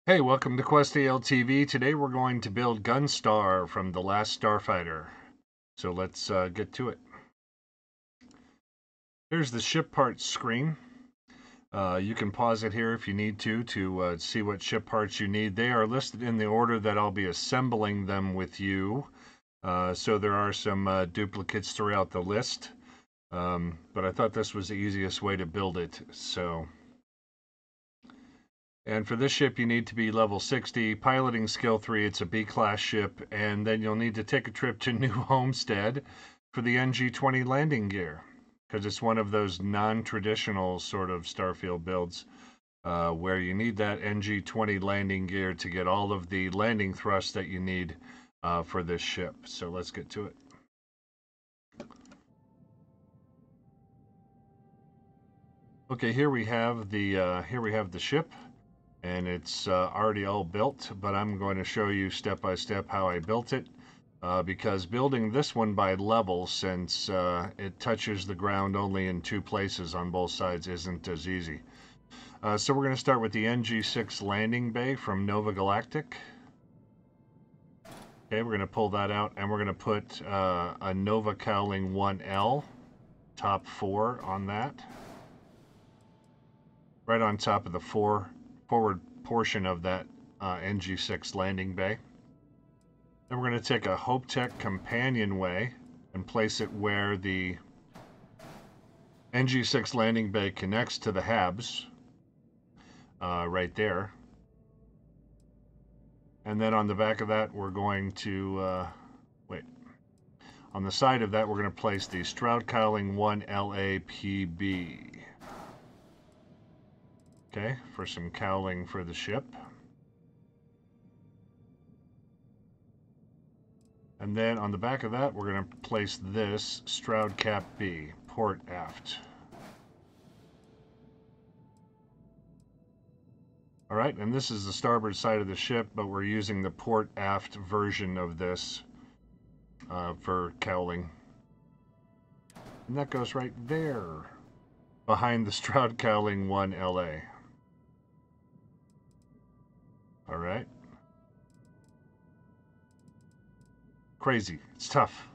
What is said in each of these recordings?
Hey, welcome to Quest ALTV. Today we're going to build Gunstar from the Last Starfighter. So let's get to it. Here's the ship parts screen. You can pause it here if you need to see what ship parts you need. They are listed in the order that I'll be assembling them with you. So there are some duplicates throughout the list. But I thought this was the easiest way to build it. And for this ship, you need to be level 60, piloting skill 3. It's a B-class ship, and then you'll need to take a trip to New Homestead for the NG-20 landing gear, because it's one of those non-traditional sort of Starfield builds where you need that NG-20 landing gear to get all of the landing thrust that you need for this ship. So let's get to it. Okay, here we have the ship. And it's already all built, but I'm going to show you step by step how I built it because building this one by level, since it touches the ground only in two places on both sides, isn't as easy. So we're going to start with the NG6 landing bay from Nova Galactic. Okay, we're going to pull that out and we're going to put a Nova Cowling 1L top 4 on that, right on top of the forward portion of that NG6 landing bay. Then we're going to take a HopeTech companionway and place it where the NG6 landing bay connects to the HABs, right there. And then on the back of that, we're going to, on the side of that, we're going to place the Stroud Cowling 1 LAPB. Okay, for some cowling for the ship. And then on the back of that, we're going to place this Stroud Cap B, port aft. All right, and this is the starboard side of the ship, but we're using the port aft version of this for cowling. And that goes right there, behind the Stroud Cowling 1 LA. All right. Crazy. It's tough.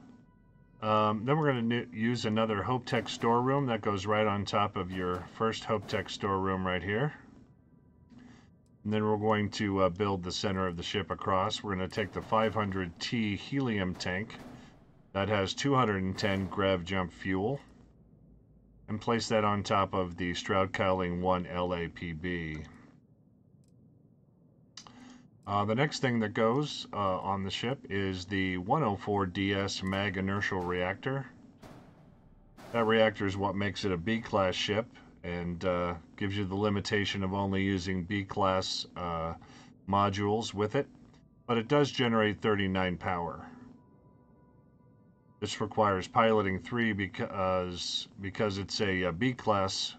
Then we're going to use another HopeTech storeroom that goes right on top of your first HopeTech storeroom right here. And then we're going to build the center of the ship across. We're going to take the 500T helium tank that has 210 grav jump fuel and place that on top of the Stroud Cowling 1 LAPB. The next thing that goes on the ship is the 104DS mag inertial reactor. That reactor is what makes it a B-class ship and gives you the limitation of only using B-class modules with it, but it does generate 39 power. This requires piloting 3 because it's a B-class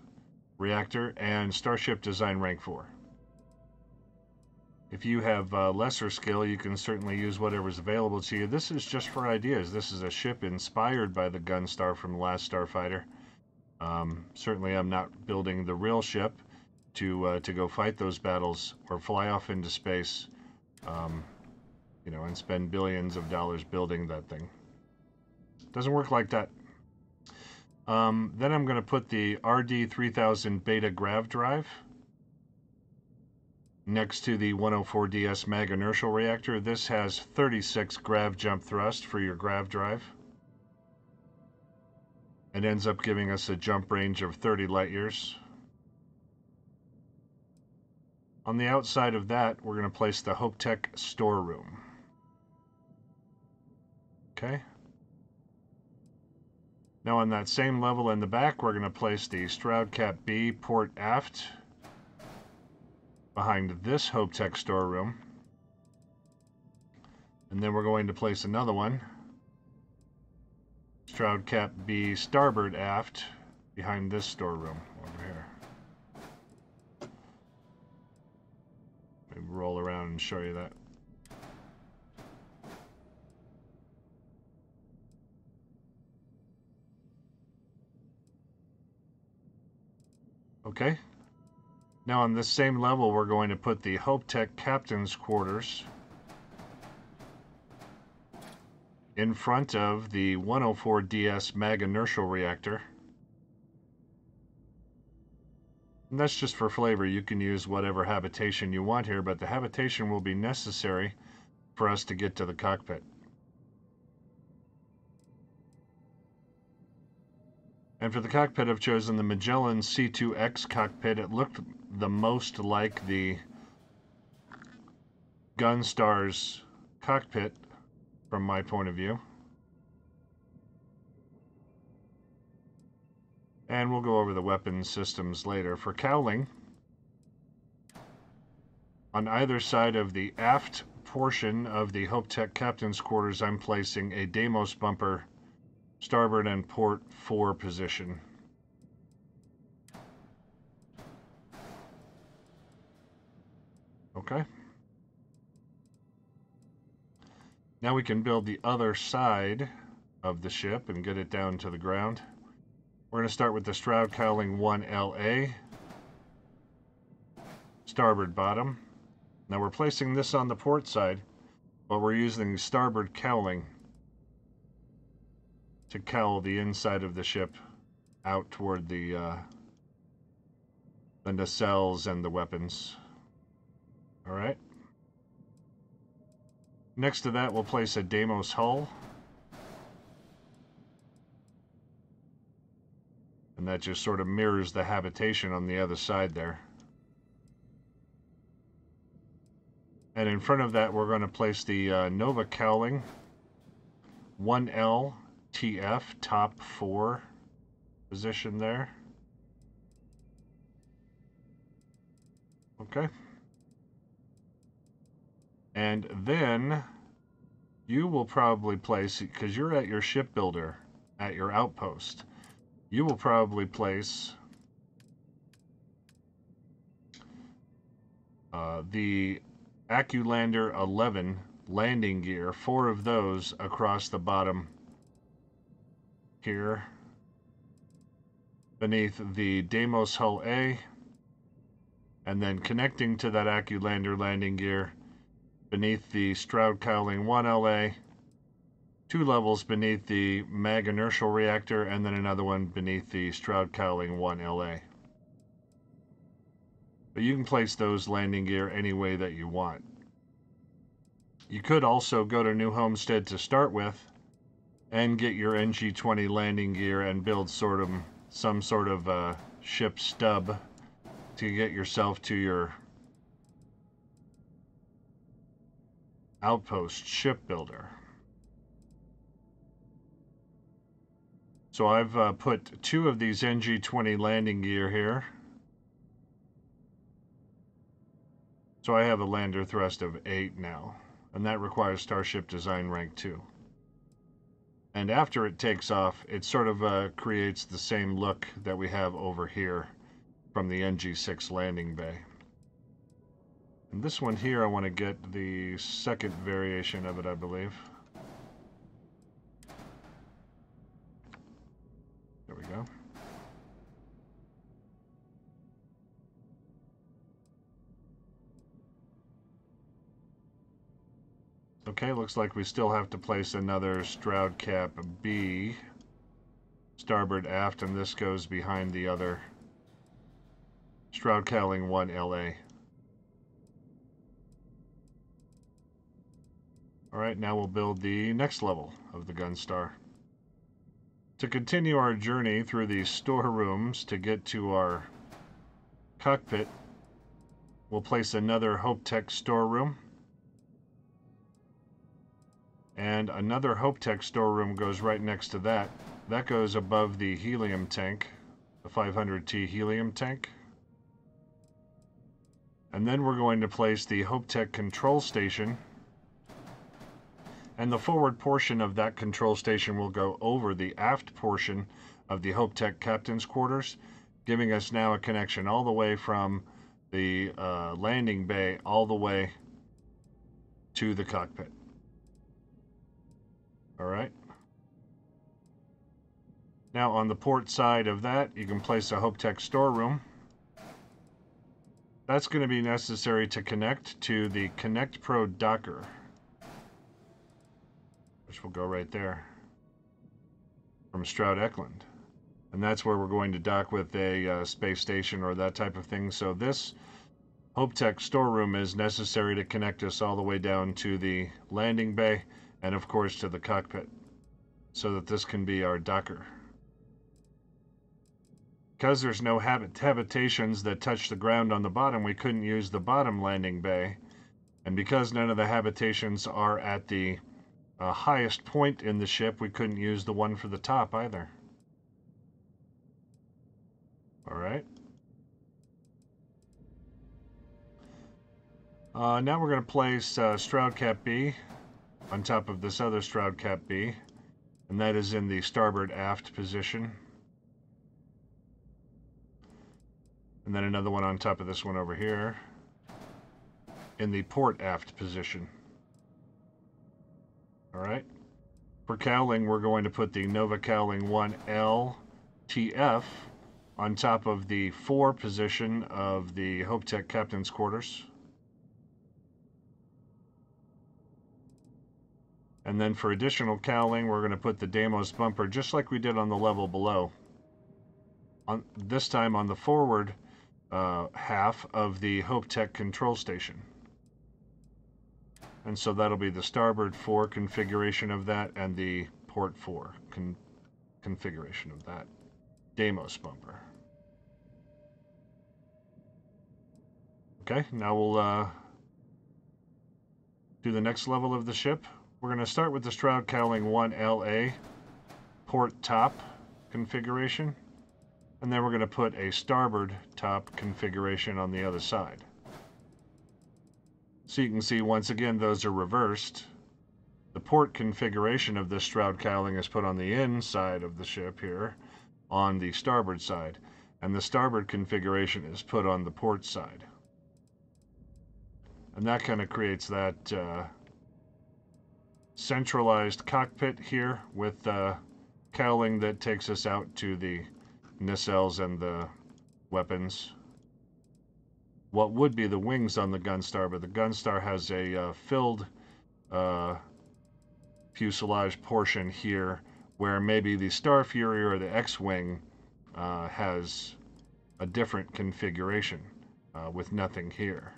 reactor and Starship Design Rank 4. If you have lesser skill, you can certainly use whatever's available to you. This is just for ideas. This is a ship inspired by the Gunstar from Last Starfighter. Certainly I'm not building the real ship to go fight those battles or fly off into space, and spend billions of dollars building that thing. Doesn't work like that. Then I'm going to put the RD3000 Beta Grav Drive next to the 104DS mag inertial reactor. This has 36 grav jump thrust for your grav drive. It ends up giving us a jump range of 30 light years. On the outside of that, we're going to place the HopeTech storeroom. Okay. Now on that same level in the back, we're going to place the Stroud Cap B port aft behind this HopeTech storeroom. And then we're going to place another one, Stroud Cap B starboard aft, behind this storeroom over here. Maybe roll around and show you that. Okay. Now on this same level, we're going to put the HopeTech Captain's Quarters in front of the 104DS mag inertial reactor. And that's just for flavor. You can use whatever habitation you want here, but the habitation will be necessary for us to get to the cockpit. And for the cockpit, I've chosen the Magellan C2X cockpit. It looked the most like the Gunstar's cockpit from my point of view. And we'll go over the weapon systems later. For cowling, on either side of the aft portion of the HopeTech Captain's Quarters, I'm placing a Deimos bumper, starboard and port 4 position. Okay. Now we can build the other side of the ship and get it down to the ground. We're going to start with the Stroud Cowling 1LA, starboard bottom. Now we're placing this on the port side, but we're using starboard cowling to cowl the inside of the ship out toward the nacelles and the weapons. All right. Next to that, we'll place a Deimos hull. And that just sort of mirrors the habitation on the other side there. And in front of that, we're going to place the Nova Cowling 1L TF top 4 position there. Okay. And then you will probably place, because you're at your shipbuilder, at your outpost, you will probably place the AccuLander 11 landing gear, 4 of those across the bottom here, beneath the Deimos hull A, and then connecting to that AccuLander landing gear beneath the Stroud Cowling 1LA, 2 levels beneath the mag inertial reactor, and then another one beneath the Stroud Cowling 1LA. But you can place those landing gear any way that you want. You could also go to New Homestead to start with and get your NG-20 landing gear and build some sort of ship stub to get yourself to your outpost shipbuilder. So I've put 2 of these NG-20 landing gear here. So I have a lander thrust of 8 now, and that requires Starship Design Rank 2. And after it takes off, it sort of creates the same look that we have over here from the NG-6 landing bay. And this one here, I want to get the second variation of it, I believe. There we go. Okay, looks like we still have to place another Stroud Cap B, starboard aft, and this goes behind the other Stroud Cowling 1LA. Alright, now we'll build the next level of the Gunstar. To continue our journey through these storerooms to get to our cockpit, we'll place another HopeTech storeroom. And another HopeTech storeroom goes right next to that. That goes above the helium tank, the 500T helium tank. And then we're going to place the HopeTech control station. And the forward portion of that control station will go over the aft portion of the HopeTech Captain's Quarters, giving us now a connection all the way from the landing bay all the way to the cockpit. All right. Now on the port side of that, you can place a HopeTech storeroom. That's going to be necessary to connect to the Connect Pro Docker, which will go right there from Stroud Eklund. And that's where we're going to dock with a space station or that type of thing. So this HopeTech storeroom is necessary to connect us all the way down to the landing bay and of course to the cockpit so that this can be our docker. Because there's no habitations that touch the ground on the bottom, we couldn't use the bottom landing bay. And because none of the habitations are at the highest point in the ship, we couldn't use the one for the top either. All right. Now we're going to place Stroud Cap B on top of this other Stroud Cap B, and that is in the starboard aft position. And then another one on top of this one over here in the port aft position. All right. For cowling, we're going to put the Nova Cowling 1L TF on top of the 4 position of the HopeTech Captain's Quarters. And then for additional cowling, we're going to put the Deimos bumper just like we did on the level below. This time on the forward half of the HopeTech control station. And so that'll be the starboard 4 configuration of that and the port 4 configuration of that Deimos bumper. Okay, now we'll do the next level of the ship. We're going to start with the Stroud Cowling 1LA port top configuration, and then we're going to put a starboard top configuration on the other side. So you can see once again those are reversed. The port configuration of this Stroud Cowling is put on the inside of the ship here on the starboard side, and the starboard configuration is put on the port side. And that kind of creates that centralized cockpit here with cowling that takes us out to the nacelles and the weapons. What would be the wings on the Gunstar, but the Gunstar has a filled fuselage portion here where maybe the Star Fury or the X-Wing has a different configuration with nothing here.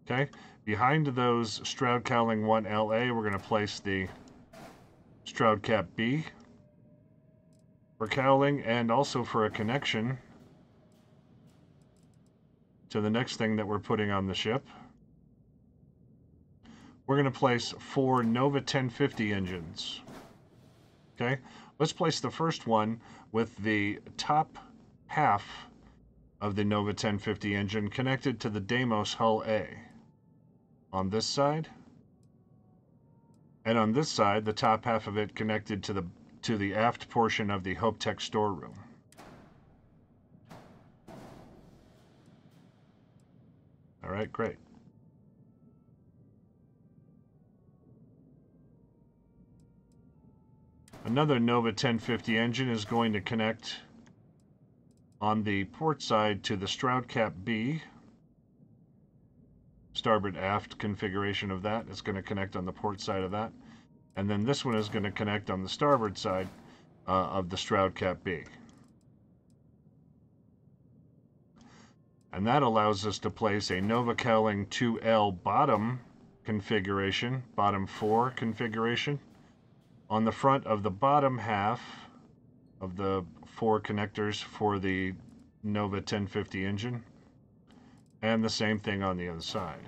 Okay, behind those Stroud Cowling 1LA, we're going to place the Stroud Cap B for cowling and also for a connection to the next thing that we're putting on the ship. We're going to place 4 Nova 1050 engines. Okay, let's place the first one with the top half of the Nova 1050 engine connected to the Deimos Hull A. On this side, and on this side, the top half of it connected to the aft portion of the HopeTech storeroom. All right, great. Another Nova 1050 engine is going to connect on the port side to the Stroud Cap B. Starboard aft configuration of that is going to connect on the port side of that. And then this one is going to connect on the starboard side of the Stroud Cap B. And that allows us to place a Nova Cowling 2L bottom configuration, bottom 4 configuration, on the front of the bottom half of the 4 connectors for the Nova 1050 engine. And the same thing on the other side.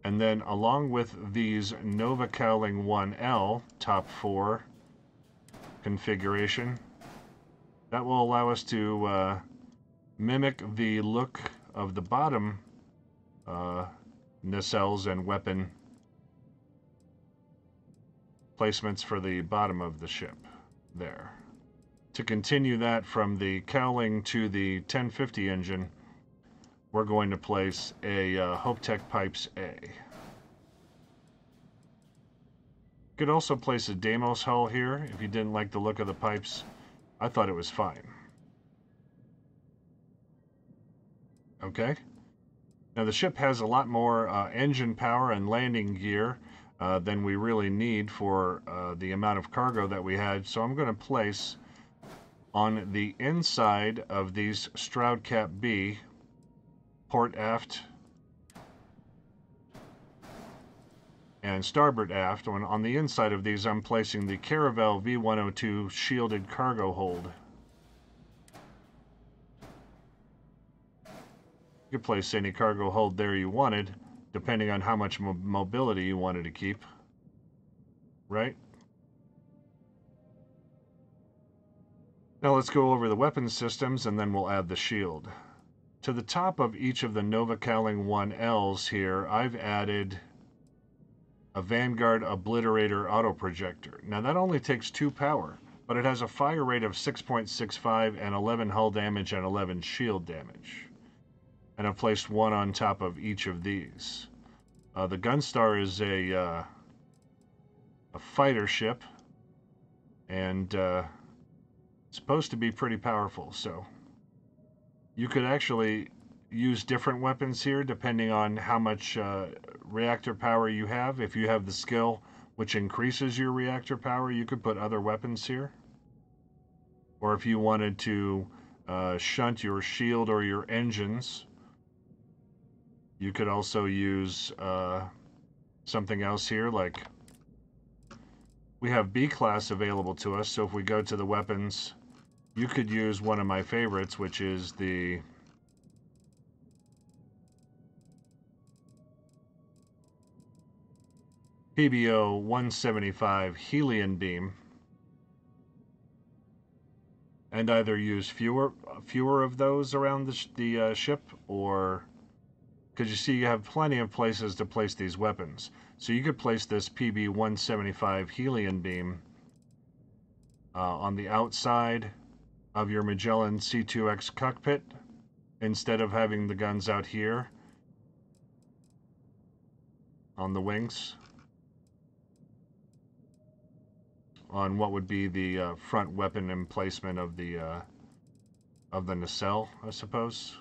And then along with these Nova Cowling 1L top 4 configuration, that will allow us to mimic the look of the bottom nacelles and weapon placements for the bottom of the ship there. To continue that from the cowling to the 1050 engine, we're going to place a HopeTech Pipes A. You could also place a Deimos hull here if you didn't like the look of the pipes. I thought it was fine. Okay. Now the ship has a lot more engine power and landing gear than we really need for the amount of cargo that we had. So I'm going to place on the inside of these Stroud Cap B, port aft and starboard aft. On the inside of these, I'm placing the Caravel V102 shielded cargo hold. You could place any cargo hold there you wanted, depending on how much mobility you wanted to keep, right? Now let's go over the weapon systems and then we'll add the shield. To the top of each of the Nova Cowling 1Ls here, I've added a Vanguard Obliterator auto projector. Now that only takes 2 power, but it has a fire rate of 6.65 and 11 hull damage and 11 shield damage. And I've placed one on top of each of these. The Gunstar is a fighter ship, and supposed to be pretty powerful, so you could actually use different weapons here depending on how much reactor power you have. If you have the skill which increases your reactor power, you could put other weapons here. Or if you wanted to shunt your shield or your engines, you could also use something else here, like we have B class available to us. So if we go to the weapons, you could use one of my favorites, which is the PBO 175 Helion beam, and either use fewer of those around the ship, or because you see you have plenty of places to place these weapons. So you could place this PB 175 Helion beam on the outside of your Magellan C2X cockpit instead of having the guns out here on the wings, on what would be the front weapon emplacement of the nacelle, I suppose.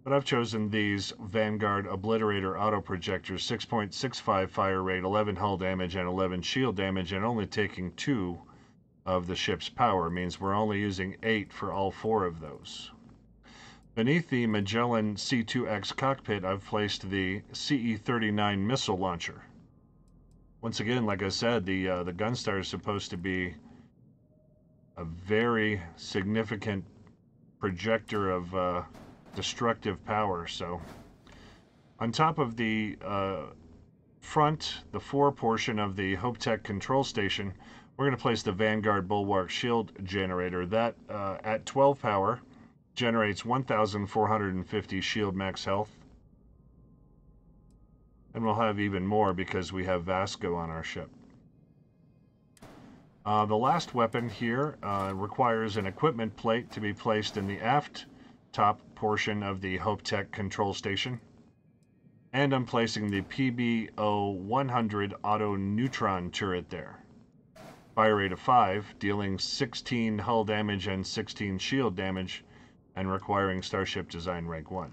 But I've chosen these Vanguard Obliterator auto projectors, 6.65 fire rate, 11 hull damage, and 11 shield damage, and only taking 2 of the ship's power. Means we're only using 8 for all 4 of those. Beneath the Magellan C2X cockpit, I've placed the CE-39 missile launcher. Once again, like I said, the Gunstar is supposed to be a very significant projector of destructive power. So on top of the front, the fore portion of the HopeTech control station, we're going to place the Vanguard Bulwark shield generator. That at 12 power generates 1,450 shield max health. And we'll have even more because we have Vasco on our ship. The last weapon here requires an equipment plate to be placed in the aft top portion of the HopeTech control station. And I'm placing the PBO 100 auto neutron turret there. Fire rate of 5, dealing 16 hull damage and 16 shield damage, and requiring Starship Design Rank 1.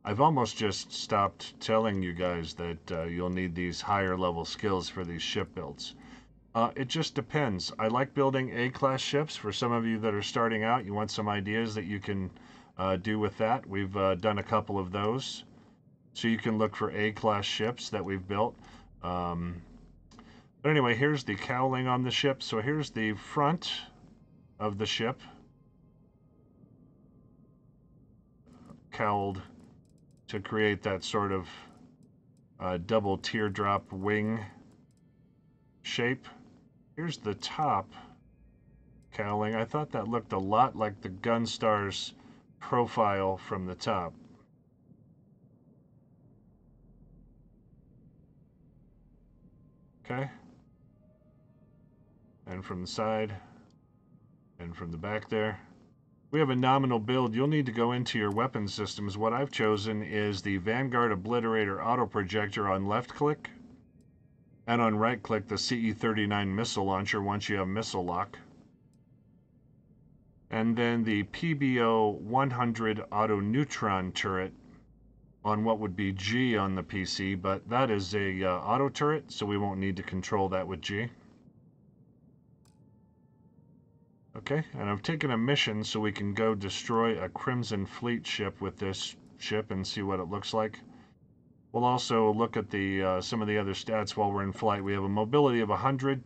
I've almost just stopped telling you guys that you'll need these higher level skills for these ship builds. It just depends. I like building A-class ships. For some of you that are starting out, you want some ideas that you can do with that. We've done a couple of those. So you can look for A-class ships that we've built. But anyway, here's the cowling on the ship. So here's the front of the ship, cowled to create that sort of double teardrop wing shape. Here's the top cowling. I thought that looked a lot like the Gunstar's profile from the top. Okay. And from the side and from the back there, We have a nominal build. You'll need to go into your weapon systems. What I've chosen is the Vanguard Obliterator Auto Projector on left click, and on right click the CE-39 missile launcher once you have missile lock. And then the PBO 100 Auto Neutron turret on what would be G on the PC, but that is a auto turret, so we won't need to control that with G. Okay, and I've taken a mission so we can go destroy a Crimson Fleet ship with this ship and see what it looks like. We'll also look at the some of the other stats while we're in flight. We have a mobility of 100,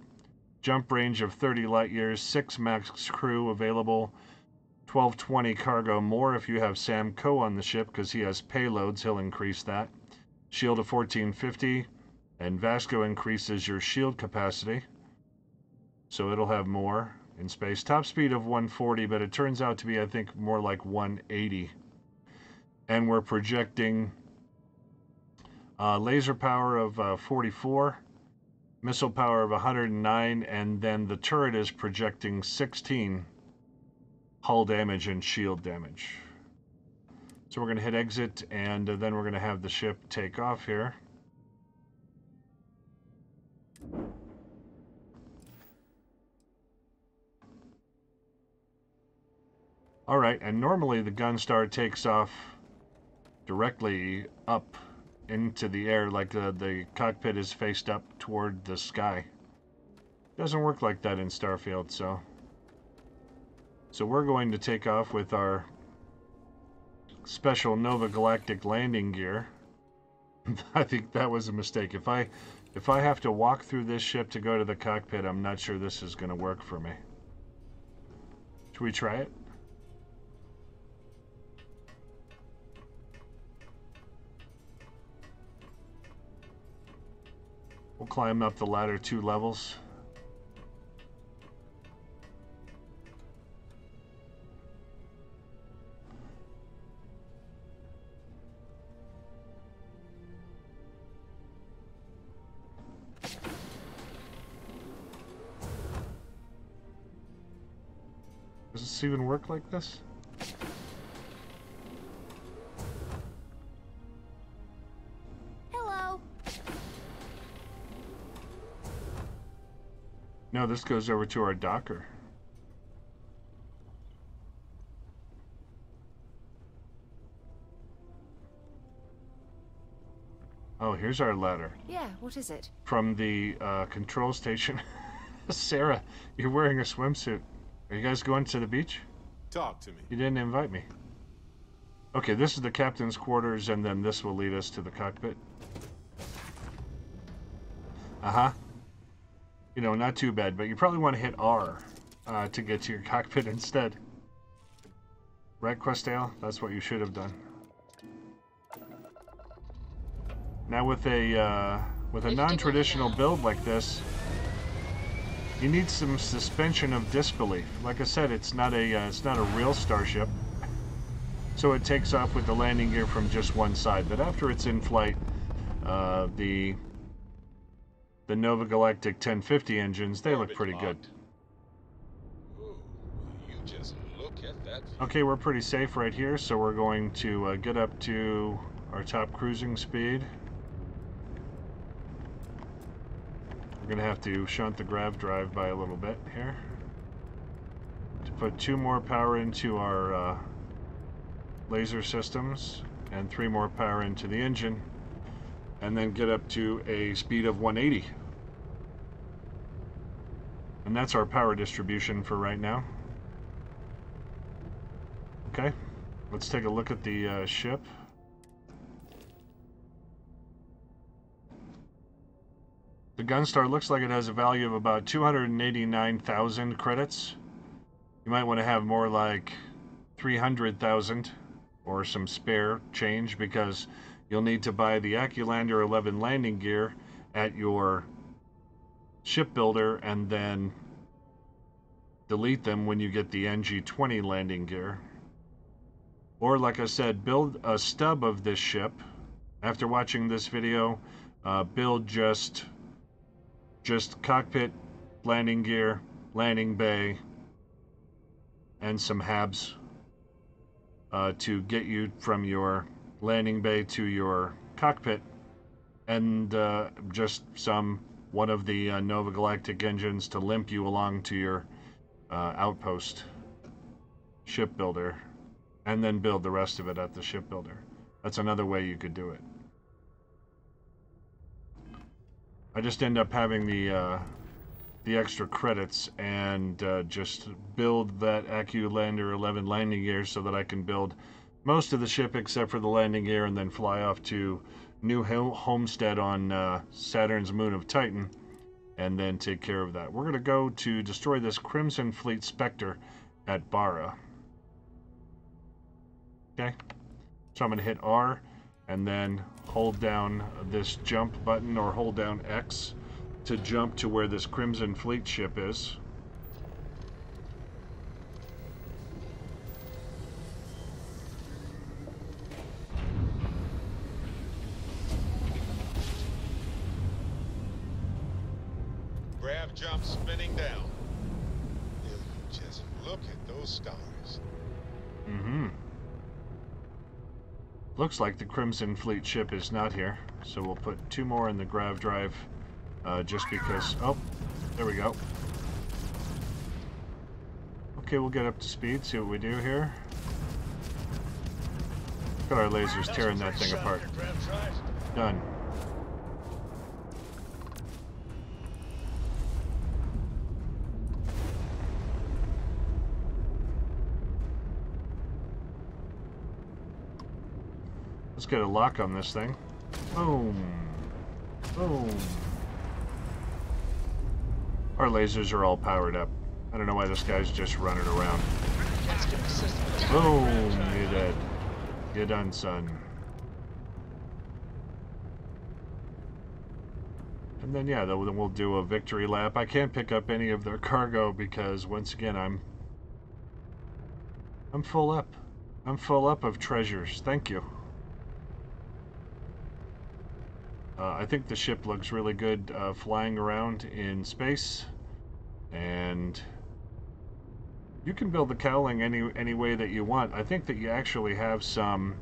jump range of 30 light years, 6 max crew available, 1220 cargo more if you have Sam Coe on the ship because he has payloads, he'll increase that. Shield of 1450, and Vasco increases your shield capacity, so it'll have more in space. Top speed of 140, but it turns out to be, I think, more like 180. And we're projecting laser power of 44, missile power of 109, and then the turret is projecting 16 hull damage and shield damage. So we're going to hit exit, and then we're going to have the ship take off here. Alright, and normally the Gunstar takes off directly up into the air, like the cockpit is faced up toward the sky. Doesn't work like that in Starfield, so we're going to take off with our special Nova Galactic landing gear. I think that was a mistake. If I have to walk through this ship to go to the cockpit, I'm not sure this is going to work for me. Should we try it? We'll climb up the ladder 2 levels. Does this even work like this? Hello. No, this goes over to our docker. Oh, here's our ladder. Yeah, what is it? From the control station. Sarah, you're wearing a swimsuit. Are you guys going to the beach? Talk to me. You didn't invite me. Okay, this is the captain's quarters, and then this will lead us to the cockpit. Uh-huh. You know, not too bad, but you probably want to hit R to get to your cockpit instead. Right, Questale? That's what you should have done. Now with a non-traditional build like this, you need some suspension of disbelief. Like I said, it's not a real starship, so it takes off with the landing gear from just one side. But after it's in flight, the Nova Galactic 1050 engines, they look pretty good. Ooh, you just look at that. Okay, we're pretty safe right here, so we're going to get up to our top cruising speed. We're going to have to shunt the grav drive by a little bit here to put 2 more power into our laser systems and 3 more power into the engine, and then get up to a speed of 180. And that's our power distribution for right now. Okay, let's take a look at the ship. The Gunstar looks like it has a value of about 289,000 credits. You might want to have more like 300,000 or some spare change, because you'll need to buy the Acculander 11 landing gear at your shipbuilder and then delete them when you get the NG-20 landing gear. Or, like I said, build a stub of this ship. After watching this video, build just cockpit, landing gear, landing bay, and some habs to get you from your landing bay to your cockpit, and just one of the Nova Galactic engines to limp you along to your outpost shipbuilder, and then build the rest of it at the shipbuilder. That's another way you could do it. I just end up having the extra credits and just build that AccuLander 11 landing gear so that I can build most of the ship except for the landing gear, and then fly off to New Homestead on Saturn's moon of Titan, and then take care of that. We're going to go to destroy this Crimson Fleet Spectre at Bara. Okay, so I'm going to hit R and then hold down this jump button, or hold down X to jump to where this Crimson Fleet ship is. Grav jump spinning down. Will you just look at those stars? Mm-hmm. Looks like the Crimson Fleet ship is not here, so we'll put 2 more in the grav drive, just because. Oh, there we go. Okay, we'll get up to speed, see what we do here. Look at our lasers tearing that thing apart. Done. Let's get a lock on this thing. Boom. Boom. Our lasers are all powered up. I don't know why this guy's just running around. Boom. You're dead. You're done, son. And then, yeah, then we'll do a victory lap. I can't pick up any of their cargo because, once again, I'm full up. I'm full up of treasures. Thank you. I think the ship looks really good flying around in space, and you can build the cowling any way that you want. I think that you actually have some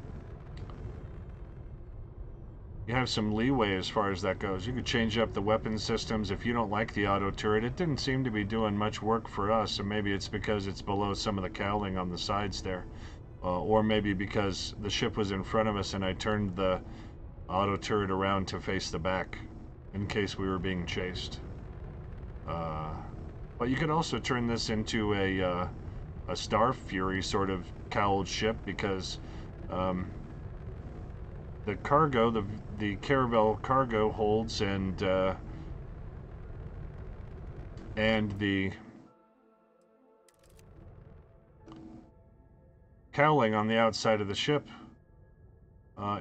leeway as far as that goes. You could change up the weapon systems if you don't like the auto turret. It didn't seem to be doing much work for us, and maybe it's because it's below some of the cowling on the sides there, or maybe because the ship was in front of us and I turned the auto turret around to face the back in case we were being chased. But you could also turn this into a Star Fury sort of cowled ship, because the cargo, the Caravel cargo holds, and the cowling on the outside of the ship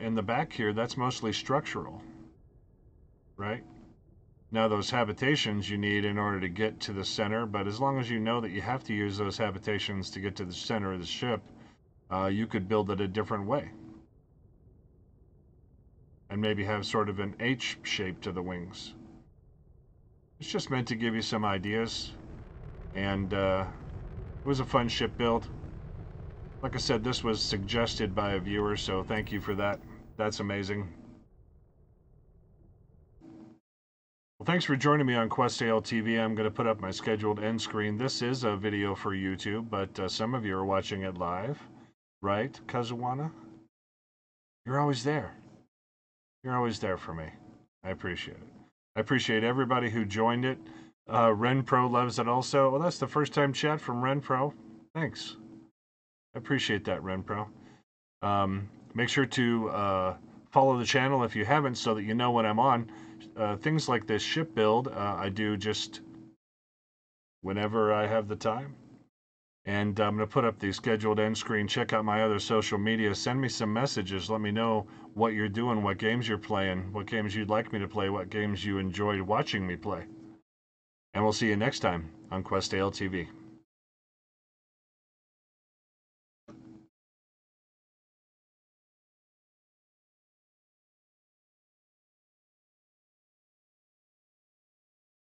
in the back here, that's mostly structural, right? Now those habitations you need in order to get to the center, but as long as you know that you have to use those habitations to get to the center of the ship, you could build it a different way. And maybe have sort of an H shape to the wings. It's just meant to give you some ideas. And it was a fun ship build. Like I said, this was suggested by a viewer, so thank you for that. That's amazing. Well, thanks for joining me on QuestAL TV. I'm going to put up my scheduled end screen. This is a video for YouTube, but some of you are watching it live. Right, Kazuwana? You're always there. You're always there for me. I appreciate it. I appreciate everybody who joined it. RenPro loves it also. Well, that's the first time chat from RenPro. Thanks. I appreciate that, RenPro. Make sure to follow the channel if you haven't, so that you know when I'm on. Things like this ship build, I do just whenever I have the time. And I'm going to put up the scheduled end screen. Check out my other social media. Send me some messages. Let me know what you're doing, what games you're playing, what games you'd like me to play, what games you enjoyed watching me play. And we'll see you next time on QuestAL TV.